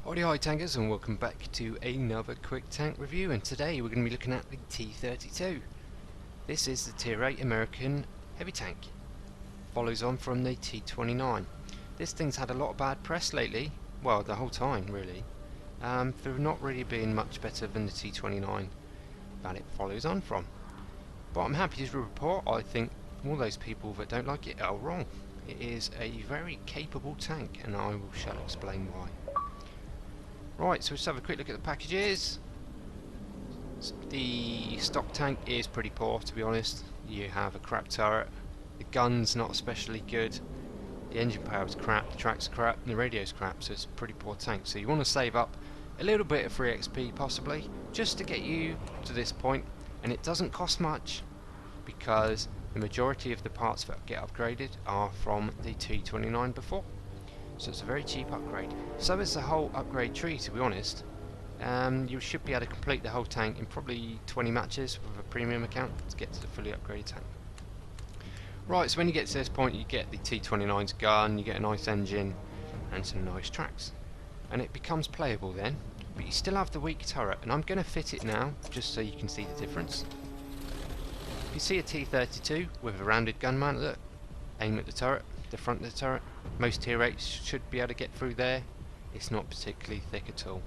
Howdy hi tankers, and welcome back to another quick tank review, and today we're going to be looking at the T32. This is the Tier 8 American heavy tank. Follows on from the T29. This thing's had a lot of bad press lately, well the whole time really, for not really being much better than the T29 that it follows on from. But I'm happy to report I think all those people that don't like it are wrong. It is a very capable tank, and I shall explain why. Right, so let's have a quick look at the packages. The stock tank is pretty poor, to be honest. You have a crap turret, the gun's not especially good, the engine power is crap, the tracks are crap, and the radio's crap, so it's a pretty poor tank. So you want to save up a little bit of free XP possibly, just to get you to this point, and it doesn't cost much, because the majority of the parts that get upgraded are from the T29 before. So it's a very cheap upgrade. So is the whole upgrade tree, to be honest. You should be able to complete the whole tank in probably 20 matches with a premium account to get to the fully upgraded tank. Right, so when you get to this point, you get the T29's gun, you get a nice engine and some nice tracks, and it becomes playable then. But you still have the weak turret, and I'm going to fit it now just so you can see the difference. You see a T32 with a rounded gun mount. Look, aim at the turret, the front of the turret. Most tier 8s should be able to get through there. It's not particularly thick at all.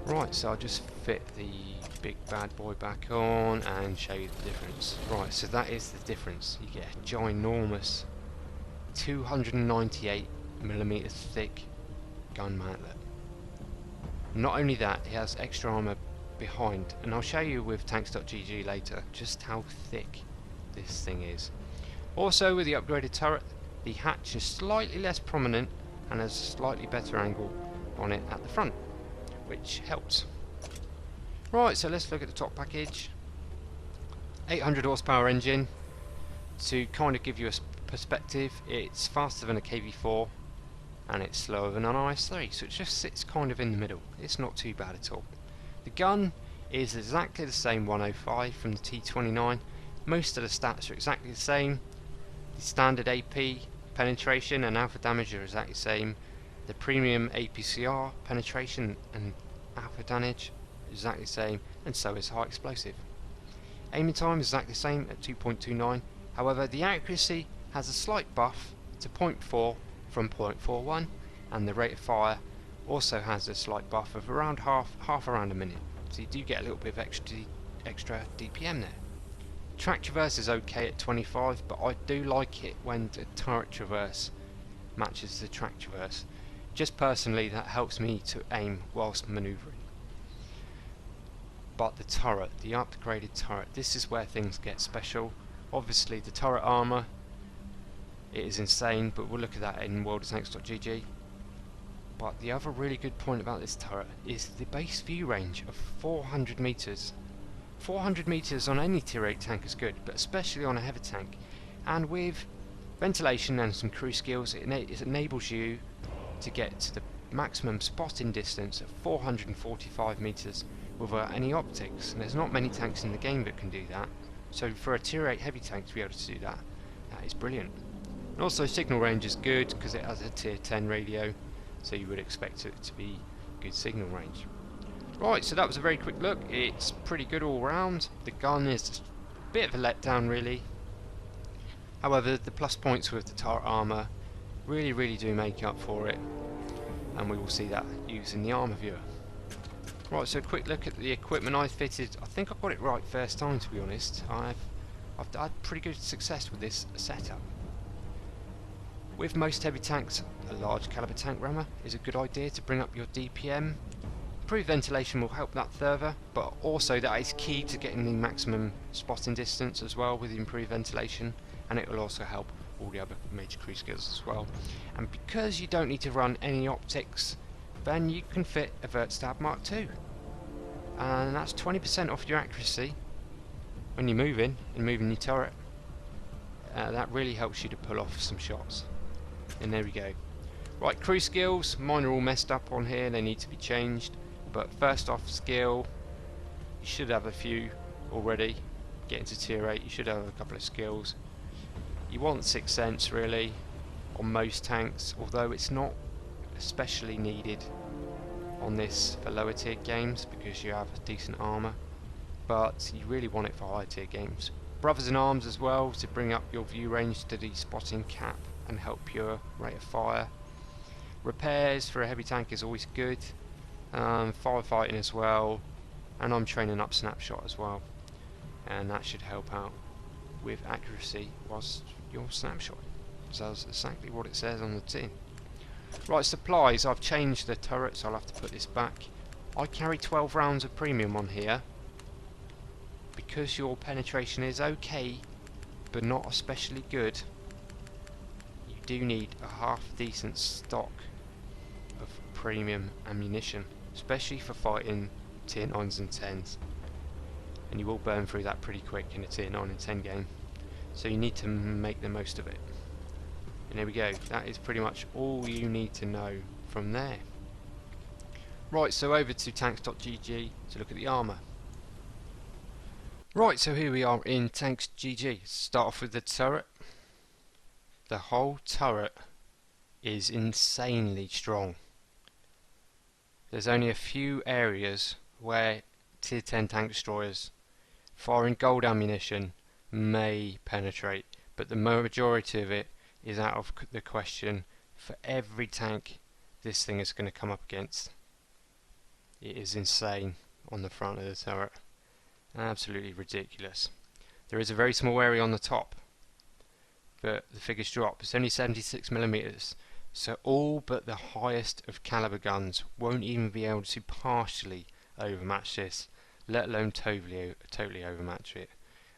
Right, so I'll just fit the big bad boy back on and show you the difference. Right, so that is the difference. You get a ginormous 298mm thick gun mantlet. Not only that, it has extra armour behind, and I'll show you with tanks.gg later just how thick this thing is. Also, with the upgraded turret, the hatch is slightly less prominent and has a slightly better angle on it at the front, which helps. Right, so let's look at the top package. 800 horsepower engine. To kind of give you a perspective, it's faster than a KV4 and it's slower than an IS3, so it just sits kind of in the middle. It's not too bad at all. The gun is exactly the same 105 from the T29. Most of the stats are exactly the same. The standard AP penetration and alpha damage are exactly the same. The premium APCR penetration and alpha damage is exactly the same, and so is high explosive. Aiming time is exactly the same at 2.29. However, the accuracy has a slight buff to 0.4 from 0.41, and the rate of fire also has a slight buff of around half around a minute. So you do get a little bit of extra DPM there. Track traverse is okay at 25, but I do like it when the turret traverse matches the track traverse. Just personally, that helps me to aim whilst manoeuvring. But the turret, the upgraded turret, this is where things get special. Obviously the turret armour, it is insane, but we'll look at that in worldoftanks.gg. But the other really good point about this turret is the base view range of 400 meters. 400 meters on any tier 8 tank is good, but especially on a heavy tank. And with ventilation and some crew skills, it enables you to get to the maximum spotting distance of 445 meters without any optics. And there's not many tanks in the game that can do that. So for a tier 8 heavy tank to be able to do that, that is brilliant. And also signal range is good because it has a tier 10 radio, so you would expect it to be good signal range. Right, so that was a very quick look. It's pretty good all round. The gun is a bit of a letdown really. However, the plus points with the turret armour really do make up for it, and we will see that using the armour viewer. Right, so a quick look at the equipment I fitted. I think I got it right first time, to be honest. I've had pretty good success with this setup. With most heavy tanks, a large caliber tank rammer is a good idea to bring up your DPM. Improved ventilation will help that further, but also that is key to getting the maximum spotting distance as well with improved ventilation, and it will also help all the other major crew skills as well. And because you don't need to run any optics, then you can fit a Vert Stab Mark II, and that's 20% off your accuracy when you're moving your turret. That really helps you to pull off some shots. And there we go. Right, crew skills, mine are all messed up on here, they need to be changed. But first off, skill, you should have a few already. Getting to tier 8, you should have a couple of skills. You want 6th sense really on most tanks, although it's not especially needed on this for lower tier games because you have decent armour, but you really want it for higher tier games. Brothers in arms as well to bring up your view range to the spotting cap and help your rate of fire. Repairs for a heavy tank is always good. Firefighting as well, and I'm training up snapshot as well, and that should help out with accuracy whilst you're snapshot. So that's exactly what it says on the tin. Right, supplies, I've changed the turret, so I'll have to put this back. I carry 12 rounds of premium on here because your penetration is okay but not especially good. You do need a half decent stock of premium ammunition, especially for fighting tier 9s and 10s, and you will burn through that pretty quick in a tier 9 and 10 game, so you need to make the most of it. And there we go, that is pretty much all you need to know from there. Right, so over to tanks.gg to look at the armour. Right, so here we are in tanks.gg. Start off with the turret. The whole turret is insanely strong. There's only a few areas where tier 10 tank destroyers firing gold ammunition may penetrate, but the majority of it is out of the question for every tank this thing is going to come up against. It is insane on the front of the turret. Absolutely ridiculous. There is a very small area on the top, but the figures drop. It's only 76mm, so all but the highest of caliber guns won't even be able to partially overmatch this, let alone totally overmatch it.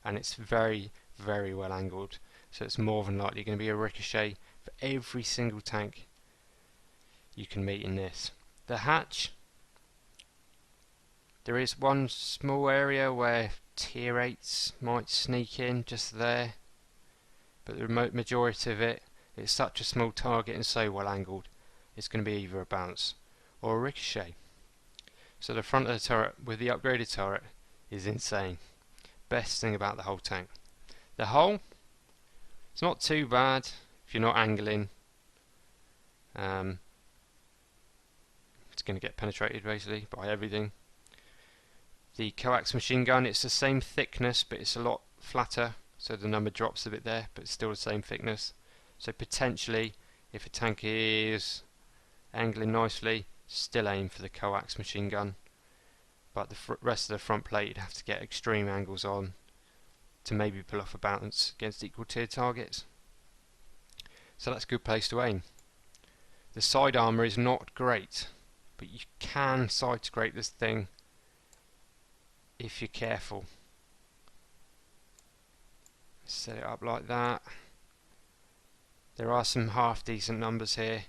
And it's very, very well angled, so it's more than likely going to be a ricochet for every single tank you can meet in this. The hatch, there is one small area where tier 8s might sneak in just there, but the majority of it, it's such a small target and so well angled, it's going to be either a bounce or a ricochet. So the front of the turret with the upgraded turret is insane. Best thing about the whole tank. The hull, it's not too bad if you're not angling. It's going to get penetrated basically by everything. The coax machine gun, it's the same thickness but it's a lot flatter, so the number drops a bit there, but it's still the same thickness. So potentially, if a tank is angling nicely, still aim for the coax machine gun, but the rest of the front plate you'd have to get extreme angles on to maybe pull off a bounce against equal tier targets. So that's a good place to aim. The side armour is not great, but you can side scrape this thing if you're careful. Set it up like that. There are some half decent numbers here,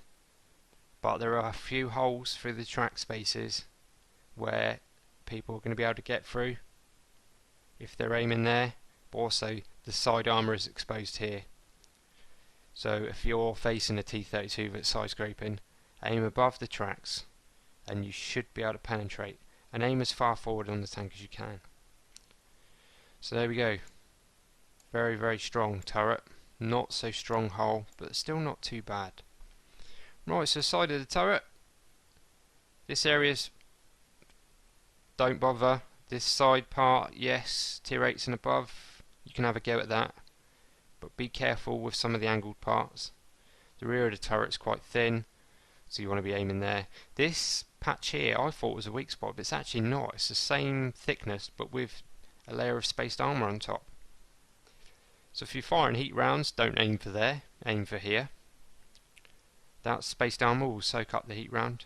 but there are a few holes through the track spaces where people are going to be able to get through if they're aiming there, but also the side armour is exposed here. So if you're facing a T32 that's side scraping, aim above the tracks and you should be able to penetrate, and aim as far forward on the tank as you can. So there we go. Very, very strong turret. Not so strong hull, but still not too bad. Right, so side of the turret. This area's don't bother. This side part, yes, tier 8s and above, you can have a go at that, but be careful with some of the angled parts. The rear of the turret's quite thin, so you want to be aiming there. This patch here I thought was a weak spot, but it's actually not. It's the same thickness but with a layer of spaced armour on top. So if you're firing heat rounds, don't aim for there, aim for here. That spaced armour will soak up the heat round,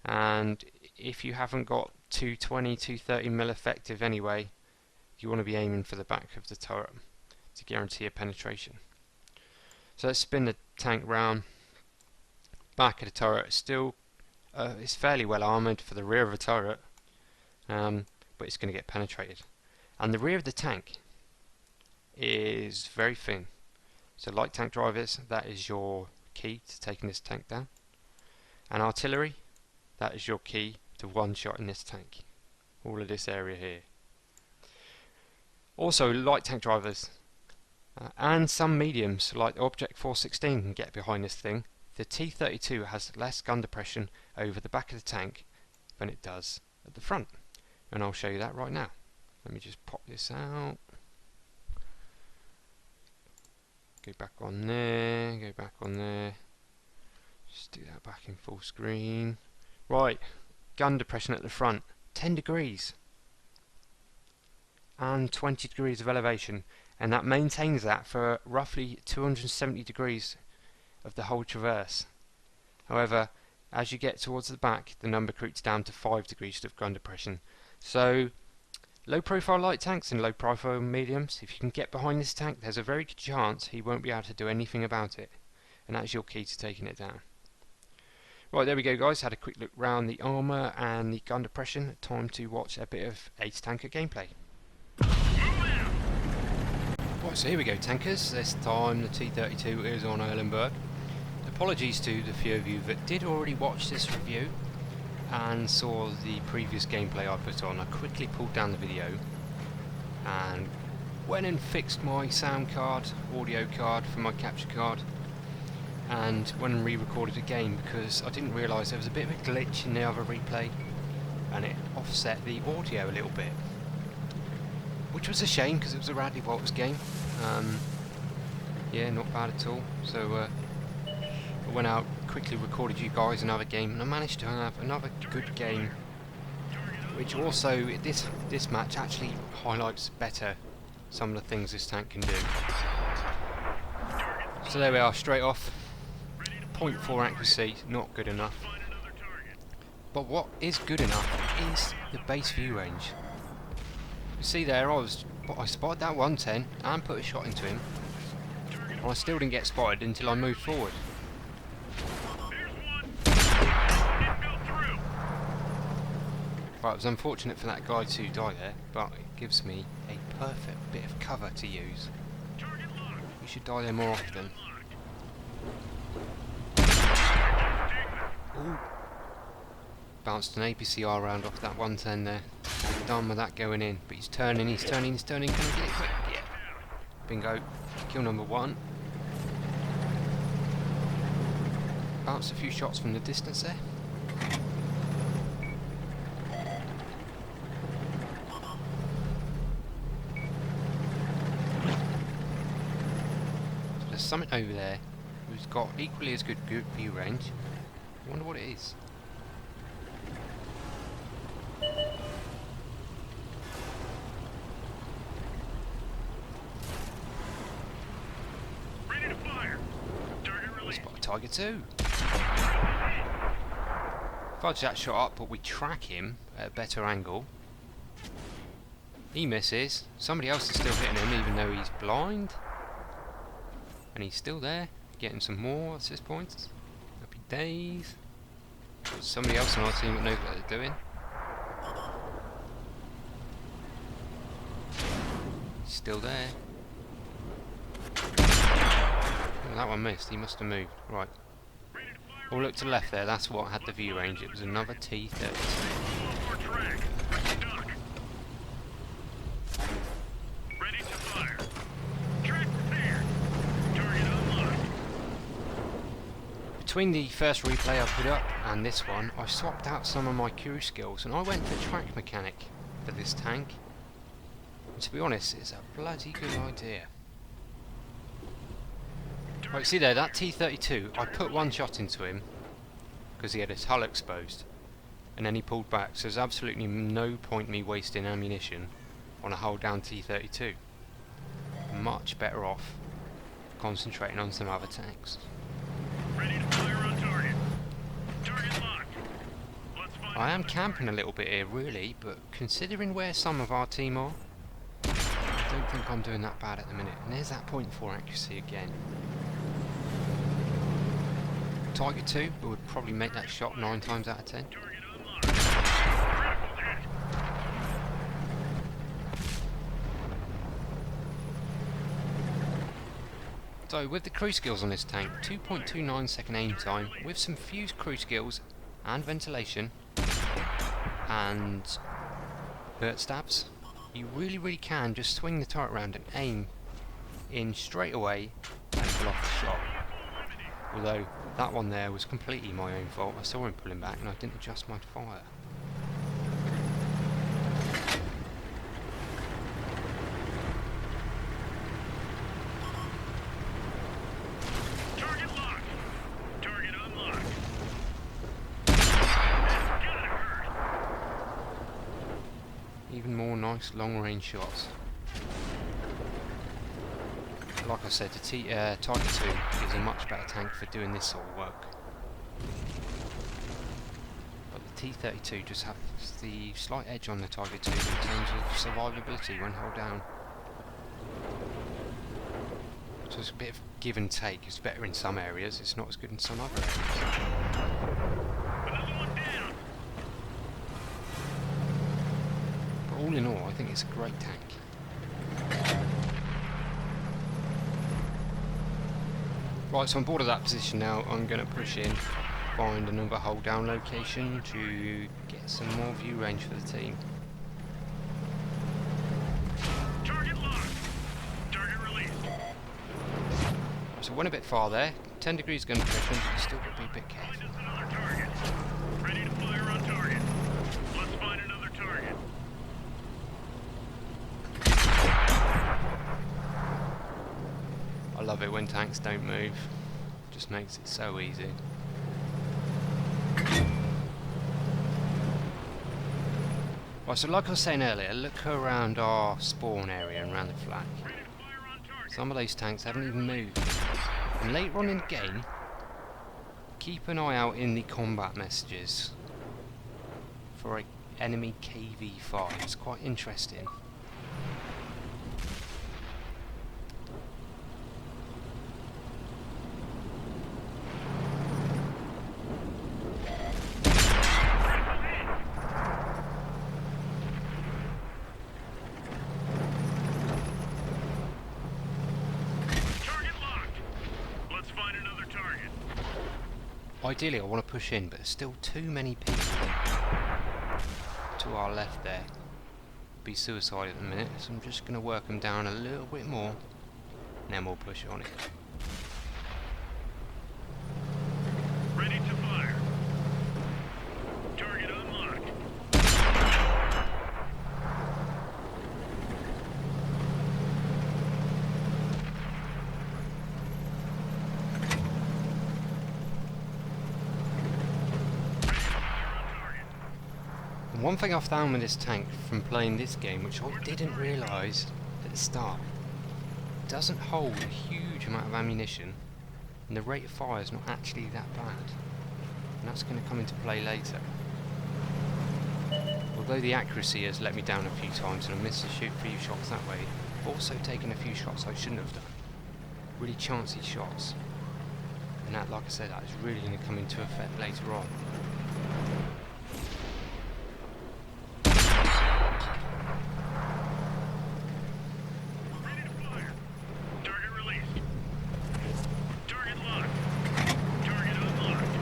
and if you haven't got 220, 230mm effective anyway, you want to be aiming for the back of the turret to guarantee a penetration. So let's spin the tank round. Back of the turret still it's fairly well armoured for the rear of a turret, but it's going to get penetrated. And the rear of the tank is very thin, so light tank drivers, that is your key to taking this tank down, and artillery, that is your key to one shot in this tank. All of this area here. Also light tank drivers and some mediums like Object 416 can get behind this thing the T32 has less gun depression over the back of the tank than it does at the front, and I'll show you that right now. Let me just pop this out, go back on there, go back on there, just do that back in full screen. Right, gun depression at the front, 10 degrees and 20 degrees of elevation, and that maintains that for roughly 270 degrees of the whole traverse. However, as you get towards the back, the number creeps down to 5 degrees of gun depression. So low profile light tanks and low profile mediums, if you can get behind this tank, there's a very good chance he won't be able to do anything about it, and that's your key to taking it down. Right, there we go guys, had a quick look round the armour and the gun depression. Time to watch a bit of Ace Tanker gameplay. Right, so here we go tankers, this time the T32 is on Erlenberg. Apologies to the few of you that did already watch this review and saw the previous gameplay I put on. I quickly pulled down the video and went and fixed my sound card, audio card for my capture card, and went and re-recorded again because I didn't realise there was a bit of a glitch in the other replay and it offset the audio a little bit, which was a shame because it was a Radley Walters game. Yeah, not bad at all. So I went out, quickly recorded you guys another game, and I managed to have another good game, which also this match actually highlights better some of the things this tank can do. So there we are, straight off, 0.4 accuracy, not good enough. But what is good enough is the base view range. You see there, I spotted that 110 and put a shot into him, and I still didn't get spotted until I moved forward. Right, it was unfortunate for that guy to die there, but it gives me a perfect bit of cover to use. You should die there more often. Ooh. Bounced an APCR round off that 110 there. Done with that going in, but he's turning, he's turning, he's turning. Can I get it quick? Yeah. Bingo. Kill number 1. Bounced a few shots from the distance there. So there's something over there who's got equally as good view range. I wonder what it is. Tiger 2. Fudge that shot up, but we track him at a better angle. He misses. Somebody else is still hitting him even though he's blind. And he's still there, getting some more assist points. Happy days. Somebody else on our team that knows what they're doing. He's still there. Oh, that one missed, he must have moved. Right. We'll look to the left there, that's what had the view range. It was another T32. Between the first replay I put up and this one, I swapped out some of my crew skills and I went for track mechanic for this tank. And to be honest, it's a bloody good idea. Right, see there, that T32, I put one shot into him because he had his hull exposed, and then he pulled back, so there's absolutely no point me wasting ammunition on a hull down T32. Much better off concentrating on some other tanks. Ready to fire on target. Target locked. Let's find I am camping a little bit here really, but considering where some of our team are, I don't think I'm doing that bad at the minute. And there's that 0.4 accuracy again. Tiger 2 would probably make that shot 9 times out of 10. target unlocked. Critical hit. So with the crew skills on this tank, 2.29 second aim time, with some fused crew skills and ventilation and hurt stabs, you really can just swing the turret around and aim in straight away and pull off the shot. Although that one there was completely my own fault. I saw him pulling back and I didn't adjust my fire. Target locked. Target unlocked. Gotta hurt. Even more nice long-range shots. Like I said, the T32 is a much better tank for doing this sort of work. But the T32 just has the slight edge on the Tiger 2 in terms of survivability when held down. So it's a bit of give and take. It's better in some areas, it's not as good in some other areas. Another one down. But all in all, I think it's a great tank. Right, so I'm bored of that position now. I'm going to push in, find another hold down location to get some more view range for the team. Target locked. Target released. So went a bit far there. 10 degrees gun depression, but still got to be a bit careful. Find us another target. Ready to fire on target. Let's find another target. I love it when tanks don't move. Just makes it so easy. Right, so like I was saying earlier, look around our spawn area and around the flag. Ready to fire on target. Some of those tanks haven't even moved. And later on in the game, keep an eye out in the combat messages for an enemy KV5. It's quite interesting. Target locked. Let's find another target. Ideally I want to push in, but there's still too many people to our left there. Be suicide at the minute, so I'm just going to work them down a little bit more, and then we'll push on it. Ready to fire. Target unlocked. And one thing I found with this tank from playing this game, which I didn't realise at the start, it doesn't hold a huge amount of ammunition, and the rate of fire is not actually that bad. And that's going to come into play later. Although the accuracy has let me down a few times and I missed a few shots that way, I've also taken a few shots I shouldn't have done. Really chancy shots. And that, like I said, that is really going to come into effect later on. Ready to fire. Target released. Target locked. Target unlocked.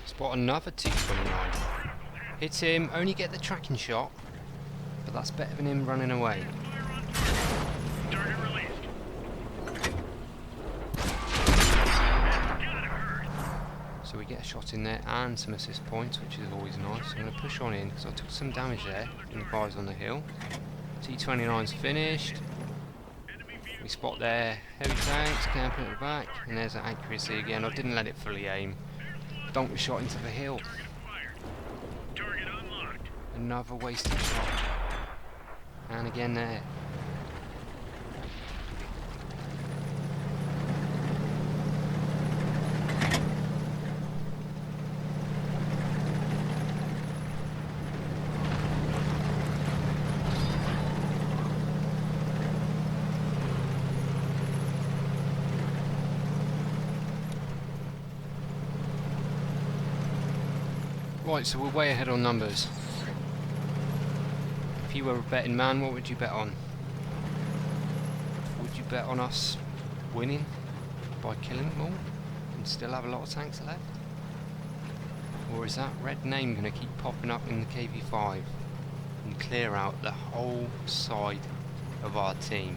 Spot another T29. Hit him, only get the tracking shot, but that's better than him running away. Fire on target. Target released. Gotta hurt. So we get a shot in there and some assist points, which is always nice. I'm going to push on in because I took some damage there from the guys on the hill. T29's finished. Enemy view. We spot their heavy tanks camping at the back, and there's that accuracy again. I didn't let it fully aim. Dunked the shot into the hill. Target acquired. Target unlocked. Another wasted shot. And again there. Right, so we're way ahead on numbers. If you were a betting man, what would you bet on? Would you bet on us winning by killing them all and still have a lot of tanks left? Or is that red name going to keep popping up in the KV5 and clear out the whole side of our team?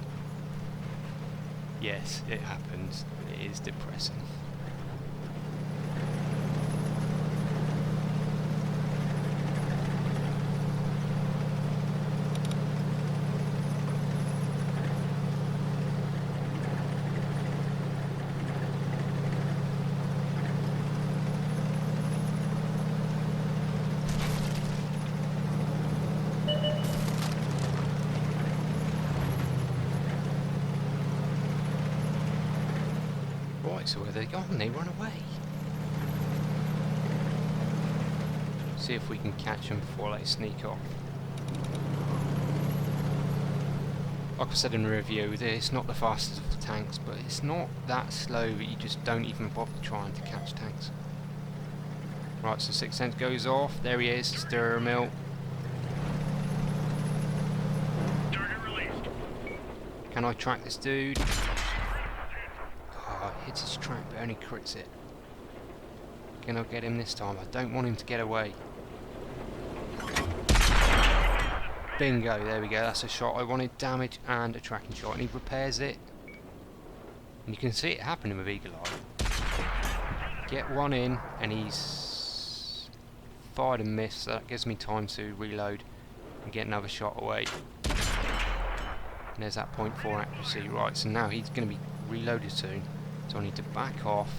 yes, it happens. It is depressing. Right, so where they gone? They run away. See if we can catch them before they sneak off. Like I said in the review, it's not the fastest of the tanks, but it's not that slow that you just don't even bother trying to catch tanks. Right, so Sixth Sense goes off. There he is, stir mill. Target released. Can I track this dude? Oh, hits his track but only crits it. Can I get him this time? I don't want him to get away. Bingo, there we go, that's a shot I wanted. Damage and a tracking shot, and he repairs it. And you can see it happening with Eagle Eye. Get one in, and he's fired and missed, so that gives me time to reload and get another shot away. And there's that 0.4 accuracy. Right, so now he's going to be reloaded soon. So I need to back off,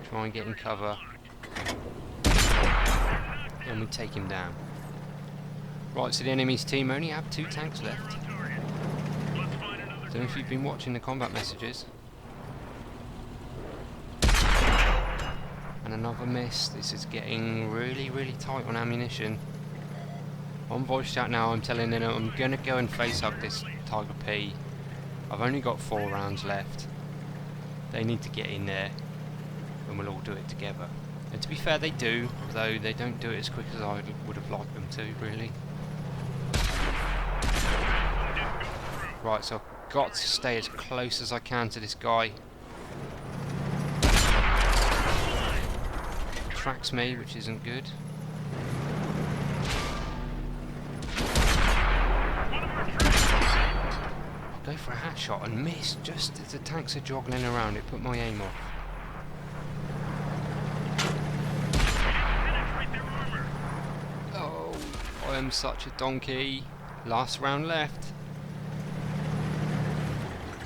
try and get in cover, and we take him down. Right, so the enemy's team only have 2 tanks left. Don't know if you've been watching the combat messages. And another miss. This is getting really, really tight on ammunition. On voice chat now, I'm telling them I'm going to go and face up this Tiger P. I've only got 4 rounds left. They need to get in there, and we'll all do it together. And to be fair, they do, although they don't do it as quick as I would have liked them to, really. Right, so I've got to stay as close as I can to this guy. Tracks me, which isn't good. Go for a hat shot and miss just as the tanks are joggling around. It put my aim off. Oh, I am such a donkey. Last round left.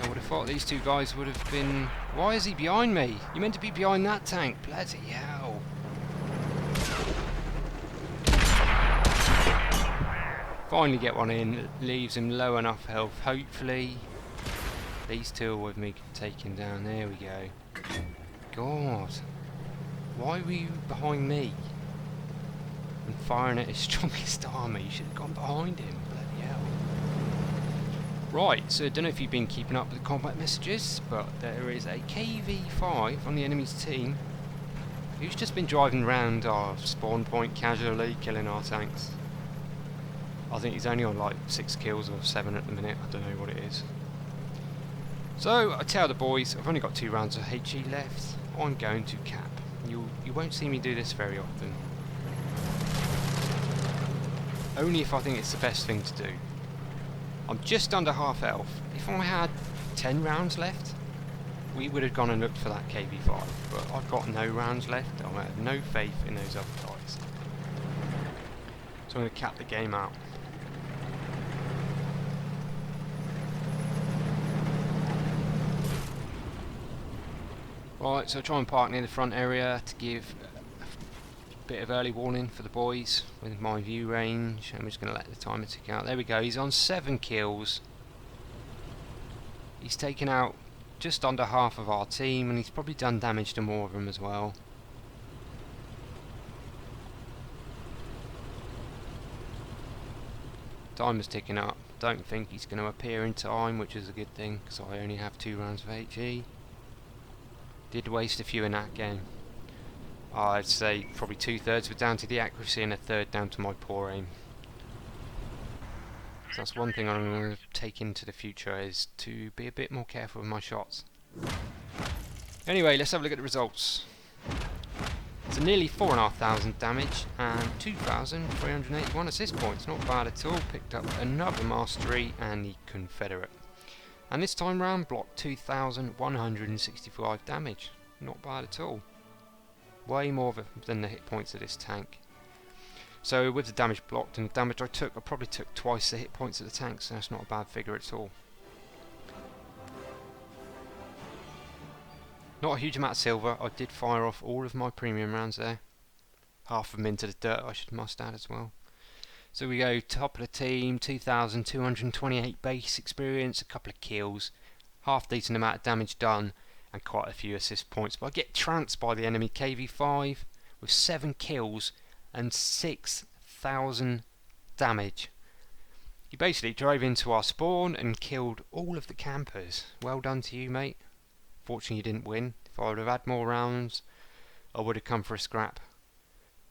I would have thought these 2 guys would have been... Why is he behind me? You meant to be behind that tank. Bloody hell. Finally get one in. It leaves him low enough health. Hopefully these 2 are with me can take him down. There we go. God. Why were you behind me? And firing at his strongest army. You should have gone behind him. Bloody hell. Right, so I don't know if you've been keeping up with the combat messages, but there is a KV-5 on the enemy's team who's just been driving around our spawn point casually, killing our tanks. I think he's only on like 6 kills or 7 at the minute, I don't know what it is. So, I tell the boys, I've only got 2 rounds of HE left, I'm going to cap. You won't see me do this very often. Only if I think it's the best thing to do. I'm just under half health. If I had 10 rounds left, we would have gone and looked for that KV-5, but I've got no rounds left. I have no faith in those other guys. So I'm going to cap the game out. Right, so I'll try and park near the front area to give a bit of early warning for the boys with my view range. I'm just going to let the timer tick out. There we go, he's on 7 kills. He's taken out just under half of our team, and he's probably done damage to more of them as well. Timer's ticking up. Don't think he's going to appear in time, which is a good thing, because I only have 2 rounds of HE. Did waste a few in that game. I'd say probably 2/3 were down to the accuracy and 1/3 down to my poor aim. So that's one thing I'm going to take into the future, is to be a bit more careful with my shots. Anyway, let's have a look at the results. So nearly 4,500 damage and 2,381 assist points. Not bad at all. Picked up another mastery and the Confederate. And this time round blocked 2,165 damage. Not bad at all. Way more than the hit points of this tank. So with the damage blocked and the damage I took, I probably took twice the hit points of the tank, so that's not a bad figure at all. Not a huge amount of silver. I did fire off all of my premium rounds there. Half of them into the dirt, must add as well. So we go top of the team, 2,228 base experience, a couple of kills, half decent amount of damage done, and quite a few assist points. But I get trounced by the enemy KV5 with 7 kills and 6,000 damage. He basically drove into our spawn and killed all of the campers. Well done to you, mate. Fortunately you didn't win. If I would have had more rounds, I would have come for a scrap.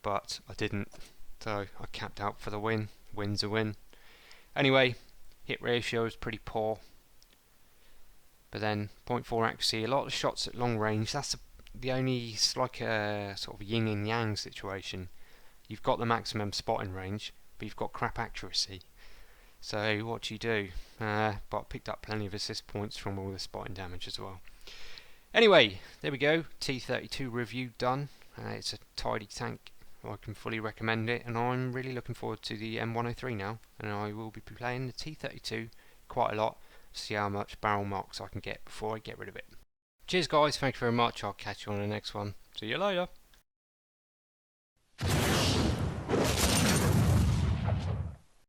But I didn't. So I capped out for the win. Win's a win. Anyway, hit ratio is pretty poor. But then 0.4 accuracy, a lot of shots at long range. That's the only, it's like a sort of yin and yang situation. You've got the maximum spotting range, but you've got crap accuracy. So what do you do? But I picked up plenty of assist points from all the spotting damage as well. Anyway, there we go. T32 review done. It's a tidy tank. I can fully recommend it, and I'm really looking forward to the M103 now, and I will be playing the T32 quite a lot to see how much barrel marks I can get before I get rid of it. Cheers guys, thank you very much. I'll catch you on the next one. See you later.